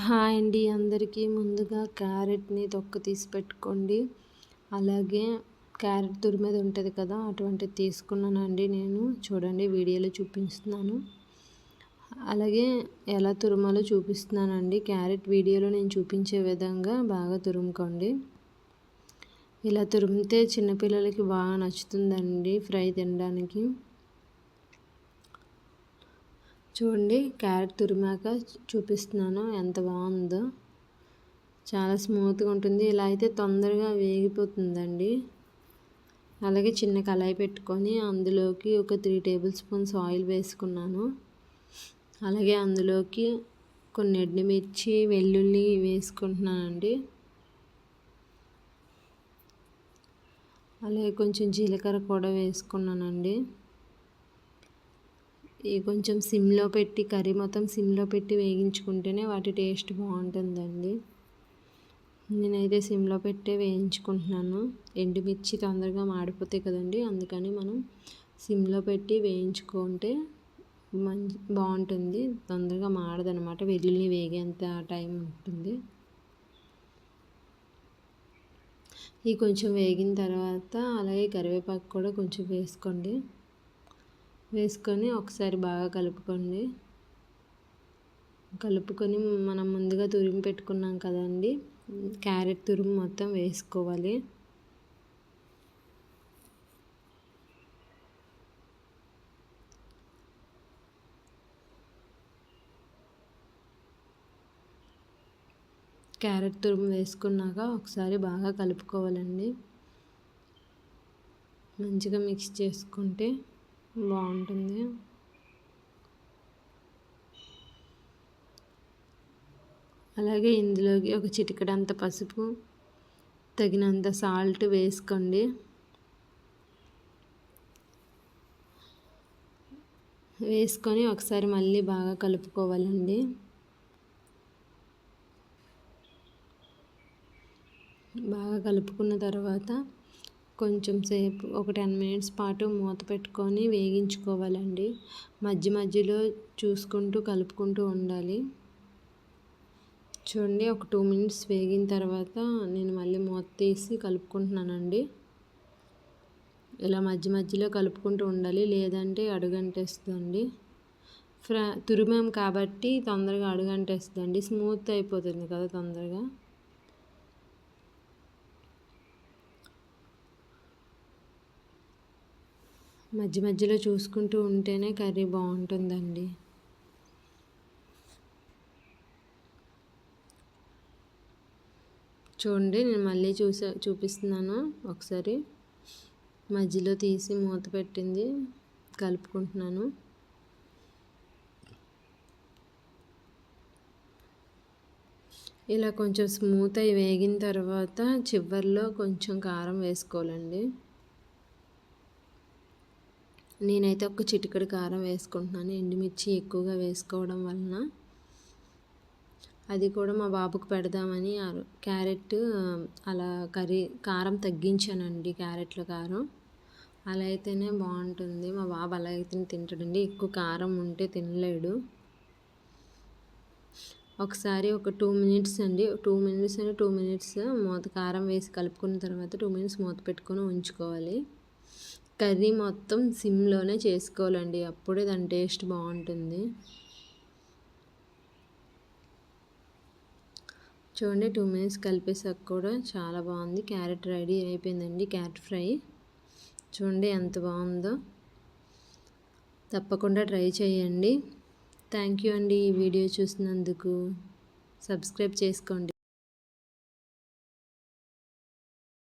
Hi అండి అందరికీ. ముందుగా క్యారెట్ని తొక్క తీసి పెట్టుకోండి. అలాగే క్యారెట్ తురిమేది ఉంటుంది కదా, అటువంటిది తీసుకున్నానండి నేను. చూడండి, వీడియోలో చూపిస్తున్నాను. అలాగే ఎలా తురుమాలో చూపిస్తున్నానండి. క్యారెట్ వీడియోలో నేను చూపించే విధంగా బాగా తురుముకోండి. ఇలా తురిమితే చిన్నపిల్లలకి బాగా నచ్చుతుందండి ఫ్రై తినడానికి. చూడండి, క్యారెట్ తురిమాక చూపిస్తున్నాను ఎంత బాగుందో. చాలా స్మూత్గా ఉంటుంది. ఇలా అయితే తొందరగా వేగిపోతుందండి. అలాగే చిన్న కళాయి పెట్టుకొని అందులోకి ఒక 3 టేబుల్ స్పూన్స్ ఆయిల్ వేసుకున్నాను. అలాగే అందులోకి కొన్ని ఎండుమిర్చి, వెల్లుల్లి వేసుకుంటున్నానండి. అలాగే కొంచెం జీలకర్ర కూడా వేసుకున్నానండి. ఇవి కొంచెం సిమ్లో పెట్టి, కర్రీ మొత్తం సిమ్లో పెట్టి వేగించుకుంటేనే వాటి టేస్ట్ బాగుంటుందండి. నేనైతే సిమ్లో పెట్టే వేయించుకుంటున్నాను. ఎండుమిర్చి తొందరగా మాడిపోతాయి కదండి, అందుకని మనం సిమ్లో పెట్టి వేయించుకుంటే బాగుంటుంది. తొందరగా మాడదనమాట, వెల్లుల్లి వేగేంత టైం ఉంటుంది. ఇవి కొంచెం వేగిన తర్వాత అలాగే కరివేపాకు కూడా కొంచెం వేసుకొని ఒకసారి బాగా కలుపుకొని మనం ముందుగా తురిమి పెట్టుకున్నాం కదండి, క్యారెట్ తురుము మొత్తం వేసుకోవాలి. క్యారెట్ తురుము వేసుకున్నాక ఒకసారి బాగా కలుపుకోవాలండి. మంచిగా మిక్స్ చేసుకుంటే బాగుంటుంది. అలాగే ఇందులోకి ఒక చిటికెడంత పసుపు, తగినంత సాల్ట్ వేసుకోండి. వేసుకొని ఒకసారి మళ్ళీ బాగా కలుపుకోవాలండి. బాగా కలుపుకున్న తర్వాత కొంచెం సేపు ఒక 10 మినిట్స్ పాటు మూత పెట్టుకొని వేగించుకోవాలండి. మధ్యలో చూసుకుంటూ కలుపుకుంటూ ఉండాలి. చూడండి, ఒక 2 మినిట్స్ వేగిన తర్వాత నేను మళ్ళీ మూత తీసి కలుపుకుంటున్నానండి. ఇలా మధ్యలో కలుపుకుంటూ ఉండాలి, లేదంటే అడుగంటేస్తుందండి. తురిమాం కాబట్టి తొందరగా అడుగంటేస్తుందండి. స్మూత్ అయిపోతుంది కదా తొందరగా. మధ్యలో చూసుకుంటూ ఉంటేనే కర్రీ బాగుంటుందండి. చూడండి, నేను మళ్ళీ చూపిస్తున్నాను. ఒకసారి మధ్యలో తీసి మూత పెట్టింది కలుపుకుంటున్నాను. ఇలా కొంచెం స్మూత్ అయి వేగిన తర్వాత చివర్లో కొంచెం కారం వేసుకోవాలండి. నేనైతే ఒక చిటికెడు కారం వేసుకుంటున్నాను, ఎండుమిర్చి ఎక్కువగా వేసుకోవడం వలన. అది కూడా మా బాబుకు పెడదామని క్యారెట్ అలా కారం తగ్గించానండి. క్యారెట్లో కారం అలా అయితేనే బాగుంటుంది. మా బాబు అలా అయితేనే తింటాడండి, ఎక్కువ కారం ఉంటే తినలేడు. ఒకసారి ఒక 2 మినిట్స్ అండి, 2 మినిట్స్ మూత కారం వేసి కలుపుకున్న తర్వాత 2 మినిట్స్ మూత పెట్టుకొని ఉంచుకోవాలి. కర్రీ మొత్తం సిమ్లోనే చేసుకోవాలండి, అప్పుడే దాని టేస్ట్ బాగుంటుంది. చూడండి, 2 మినిట్స్ కలిపేసాక కూడా చాలా బాగుంది. క్యారెట్ రెడీ అయిపోయిందండి, క్యారెట్ ఫ్రై. చూడండి ఎంత బాగుందో. తప్పకుండా ట్రై చేయండి. థ్యాంక్ యూ అండి ఈ వీడియో చూసినందుకు. సబ్స్క్రైబ్ చేసుకోండి.